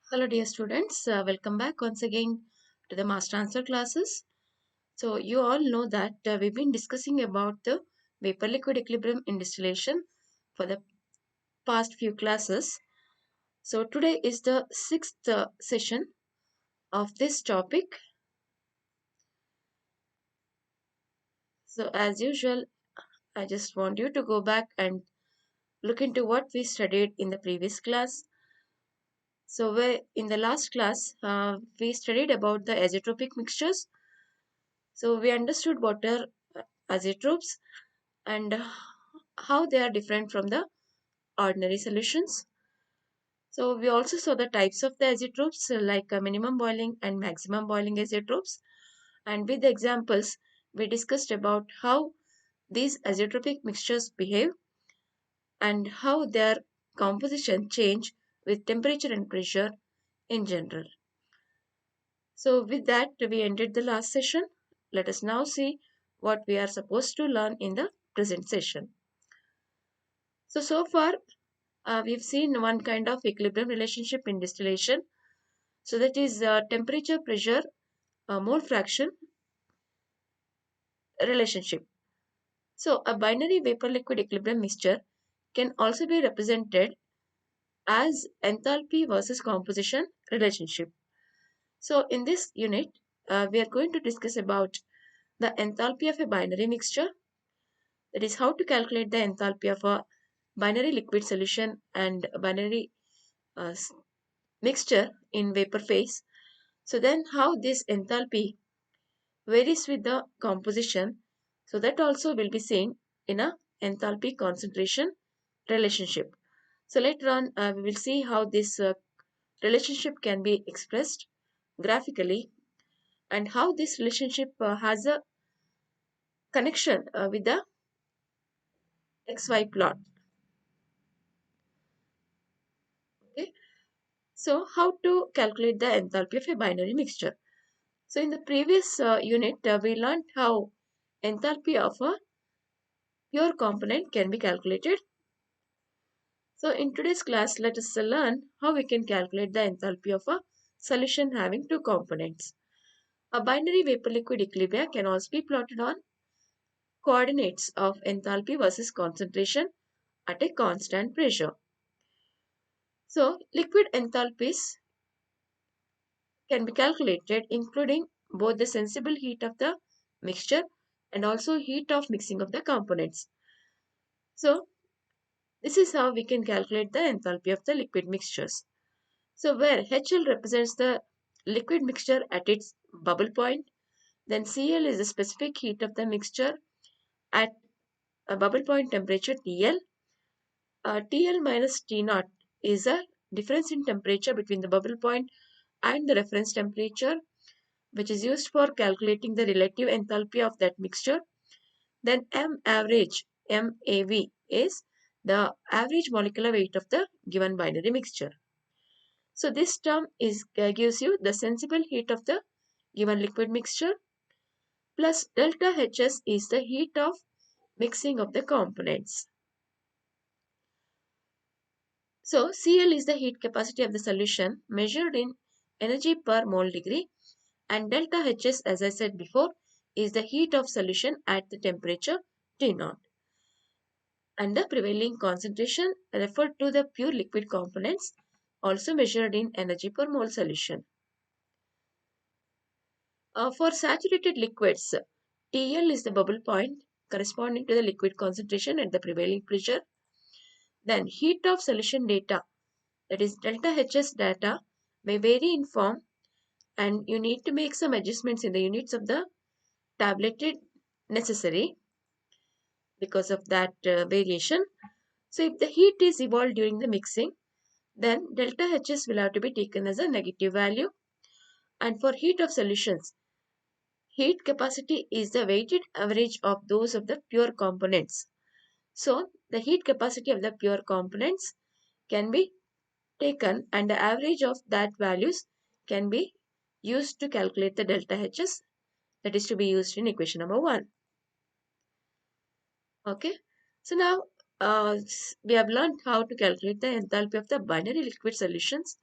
Hello, dear students. Welcome back once again to the Master Answer classes. So, you all know that we've been discussing about the vapor liquid equilibrium in distillation for the past few classes. So, today is the sixth session of this topic. So, as usual, I just want you to go back and look into what we studied in the previous class. So, in the last class, we studied about the azeotropic mixtures. So, we understood what are azeotropes and how they are different from the ordinary solutions. So we also saw the types of the azeotropes like minimum boiling and maximum boiling azeotropes. And with the examples, we discussed about how these azeotropic mixtures behave and how their composition change with temperature and pressure in general. So with that, we ended the last session. Let us now see what we are supposed to learn in the present session. So far, we've seen one kind of equilibrium relationship in distillation. So that is temperature, pressure, mole fraction relationship. So a binary vapor liquid equilibrium mixture can also be represented as enthalpy versus composition relationship. So in this unit, we are going to discuss about the enthalpy of a binary mixture. That is how to calculate the enthalpy of a binary liquid solution and a binary uh, mixture in vapor phase. So then how this enthalpy varies with the composition. So that also will be seen in a enthalpy concentration relationship. So later on we will see how this relationship can be expressed graphically and how this relationship has a connection with the XY plot. Okay. So how to calculate the enthalpy of a binary mixture. So in the previous unit we learned how enthalpy of a pure component can be calculated. So in today's class, let us learn how we can calculate the enthalpy of a solution having two components. A binary vapor liquid equilibria can also be plotted on coordinates of enthalpy versus concentration at a constant pressure. So liquid enthalpies can be calculated including both the sensible heat of the mixture and also heat of mixing of the components. So this is how we can calculate the enthalpy of the liquid mixtures. So where HL represents the liquid mixture at its bubble point, then Cl is the specific heat of the mixture at a bubble point temperature TL. TL minus T naught is a difference in temperature between the bubble point and the reference temperature, which is used for calculating the relative enthalpy of that mixture. Then M average, MAV, is the average molecular weight of the given binary mixture. So this term gives you the sensible heat of the given liquid mixture plus delta Hs is the heat of mixing of the components. So Cl is the heat capacity of the solution measured in energy per mole degree and delta Hs, as I said before, is the heat of solution at the temperature T0 and the prevailing concentration referred to the pure liquid components also measured in energy per mole solution. For saturated liquids, TL is the bubble point corresponding to the liquid concentration at the prevailing pressure. Then heat of solution data, that is delta Hs data, may vary in form and you need to make some adjustments in the units of the tableted necessary because of that variation. So if the heat is evolved during the mixing, then delta Hs will have to be taken as a negative value. And for heat of solutions, heat capacity is the weighted average of those of the pure components. So the heat capacity of the pure components can be taken and the average of that values can be used to calculate the delta Hs, that is to be used in equation number 1. Okay. So now we have learned how to calculate the enthalpy of the binary liquid solutions.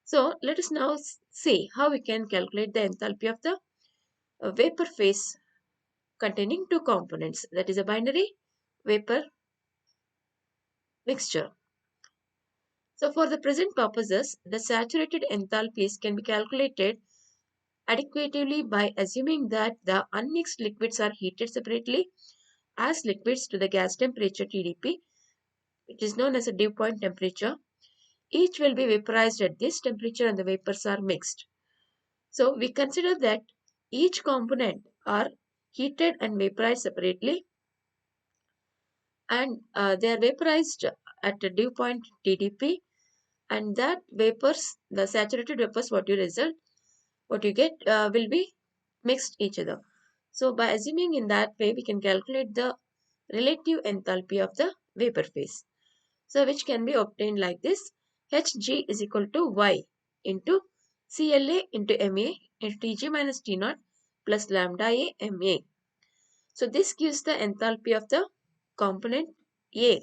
So let us now see how we can calculate the enthalpy of the vapor phase containing two components, that is a binary vapor mixture. So for the present purposes, the saturated enthalpies can be calculated adequately by assuming that the unmixed liquids are heated separately as liquids to the gas temperature TDP, which is known as a dew point temperature. Each will be vaporized at this temperature and the vapors are mixed. So we consider that each component are heated and vaporized separately, and they are vaporized at a dew point TDP, and that vapors, the saturated vapors, what you get will be mixed each other. So by assuming in that way, we can calculate the relative enthalpy of the vapor phase. So which can be obtained like this: Hg is equal to Y into Cla into Ma into Tg minus T0 plus lambda A Ma. So this gives the enthalpy of the component A.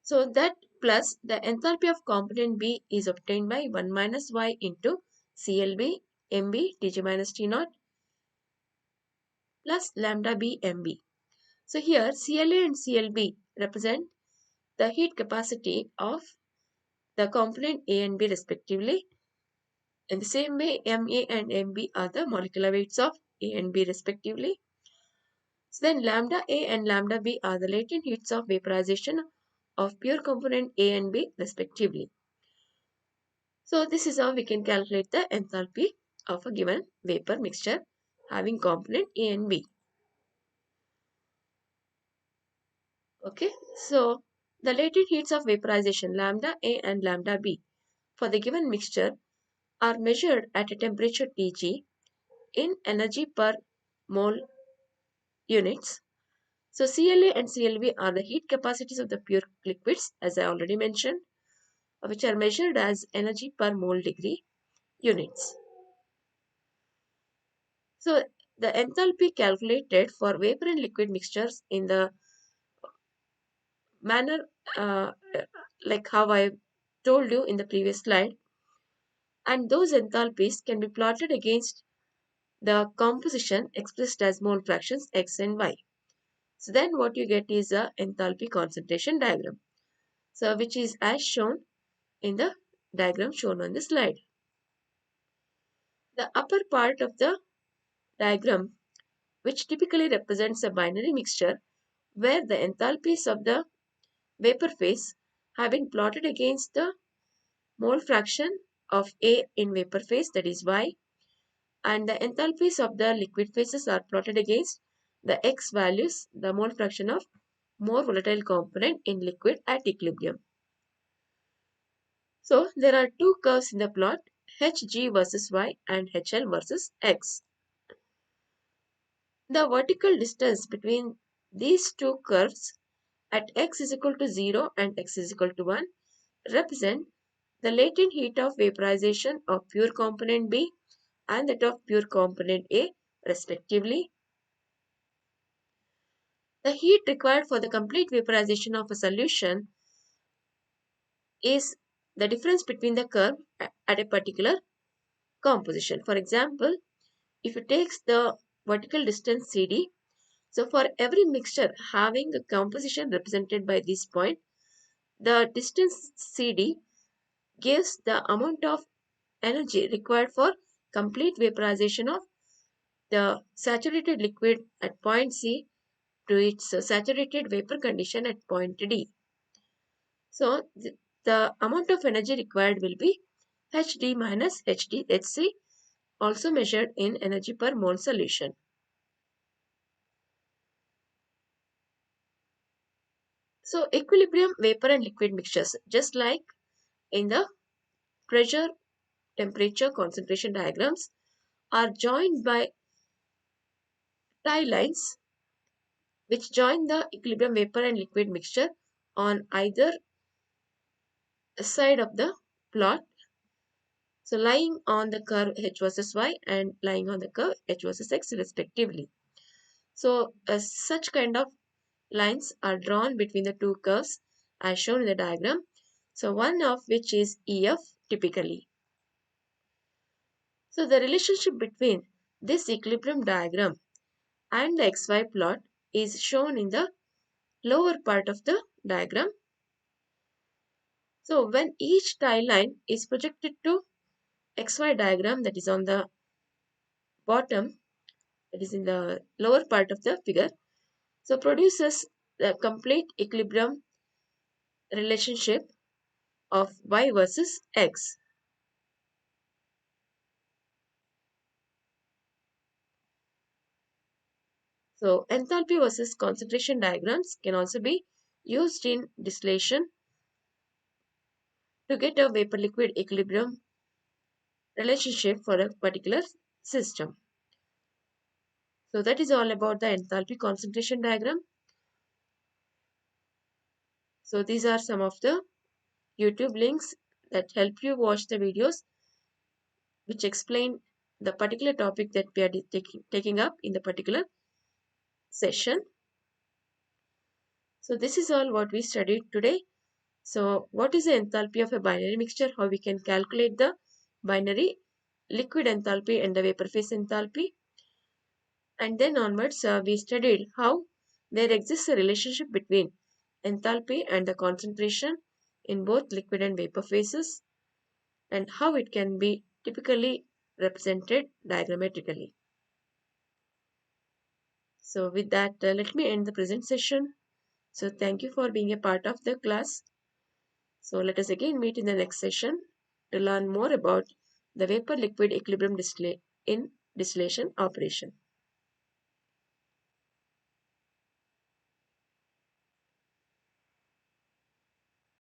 So that plus the enthalpy of component B is obtained by 1 minus Y into Clb Mb Tg minus T0 plus lambda B Mb. So here Cla and Clb represent the heat capacity of the component A and B respectively. In the same way, Ma and Mb are the molecular weights of A and B respectively. So then lambda A and lambda B are the latent heats of vaporization of pure component A and B respectively. So this is how we can calculate the enthalpy of a given vapor mixture having component A and B. Okay, so the latent heats of vaporization lambda A and lambda B for the given mixture are measured at a temperature Tg in energy per mole units. So Cla and Clv are the heat capacities of the pure liquids, as I already mentioned, which are measured as energy per mole degree units. So the enthalpy calculated for vapor and liquid mixtures in the manner like how I told you in the previous slide, and those enthalpies can be plotted against the composition expressed as mole fractions x and y. So then what you get is a enthalpy concentration diagram. So which is as shown in the diagram shown on the slide. The upper part of the diagram, which typically represents a binary mixture where the enthalpies of the vapor phase have been plotted against the mole fraction of A in vapor phase, that is Y, and the enthalpies of the liquid phases are plotted against the X values, the mole fraction of more volatile component in liquid at equilibrium. So there are two curves in the plot, Hg versus Y and HL versus X. The vertical distance between these two curves at x is equal to 0 and x is equal to 1 represent the latent heat of vaporization of pure component B and that of pure component A respectively. The heat required for the complete vaporization of a solution is the difference between the curve at a particular composition. For example, if you take the vertical distance CD, so for every mixture having a composition represented by this point, the distance CD gives the amount of energy required for complete vaporization of the saturated liquid at point C to its saturated vapor condition at point D. So the amount of energy required will be Hd minus Hc, also measured in energy per mole solution. So equilibrium vapor and liquid mixtures, just like in the pressure, temperature, concentration diagrams, are joined by tie lines which join the equilibrium vapor and liquid mixture on either side of the plot. So lying on the curve h versus y and lying on the curve h versus x respectively. So such kind of lines are drawn between the two curves as shown in the diagram. So one of which is EF typically. So the relationship between this equilibrium diagram and the XY plot is shown in the lower part of the diagram. So when each tie line is projected to XY diagram, that is on the bottom, that is in the lower part of the figure, so produces the complete equilibrium relationship of Y versus X. So enthalpy versus concentration diagrams can also be used in distillation to get a vapor liquid equilibrium relationship for a particular system. So that is all about the enthalpy concentration diagram. So these are some of the YouTube links that help you watch the videos which explain the particular topic that we are taking up in the particular session. So this is all what we studied today. So what is the enthalpy of a binary mixture? How we can calculate the binary liquid enthalpy and the vapor phase enthalpy. And then onwards, we studied how there exists a relationship between enthalpy and the concentration in both liquid and vapor phases, and how it can be typically represented diagrammatically. So with that, let me end the present session. So thank you for being a part of the class. So let us again meet in the next session to learn more about the vapor liquid equilibrium in distillation operation.